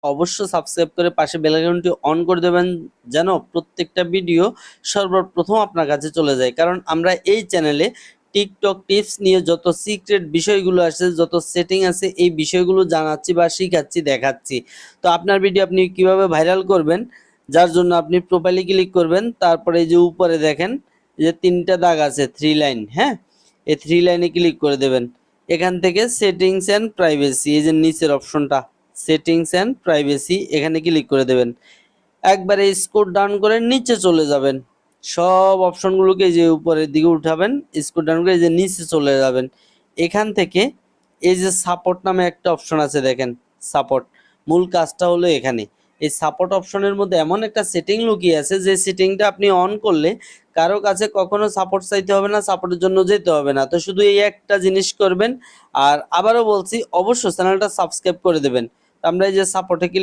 অবশ্যই সাবস্ক্রাইব করে পাশে বেল আইকনটি অন করে দেবেন যেন প্রত্যেকটা ভিডিও সর্বপ্রথম আপনার কাছে চলে যায়। কারণ আমরা এই চ্যানেলে টিকটক টিপস নিয়ে যত সিক্রেট বিষয়গুলো আছে, যত সেটিং আছে, এই বিষয়গুলো জানাচ্ছি বা শিখাচ্ছি, দেখাচ্ছি। তো আপনার ভিডিও আপনি কিভাবে ভাইরাল করবেন, যার জন্য আপনি প্রোফাইলে ক্লিক করবেন, তারপরে এই যে উপরে দেখেন যে 3টা দাগ আছে, 3 লাইন, হ্যাঁ, এই 3 লাইনে ক্লিক করে দেবেন। এখান থেকে সেটিংস অ্যান্ড প্রাইভেসি, এই যে নিচের অপশনটা সেটিংস অ্যান্ড প্রাইভেসি, এখানে ক্লিক করে দেবেন। একবারে স্ক্রল ডাউন করে নিচে চলে যাবেন, সব অপশনগুলোকে যে উপরের দিকে উঠাবেন, স্ক্রল ডাউন করে এই যে নিচে চলে যাবেন। এখান থেকে এই যে সাপোর্ট নামে একটা অপশন আছে, দেখেন সাপোর্ট। মূল কাজটা হলো এখানে এই সাপোর্ট অপশনের মধ্যে এমন একটা সেটিং লুকিয়ে আছে যে সেটিংটা আপনি অন করলে কারো কাছে কখনো সাপোর্ট চাইতে হবে না, সাপোর্টের জন্য যেতে হবে না। তো শুধু এই একটা জিনিস করবেন। আর আবারও বলছি, অবশ্যই চ্যানেলটা সাবস্ক্রাইব করে দেবেন। আমরা এই যে সাপোর্টে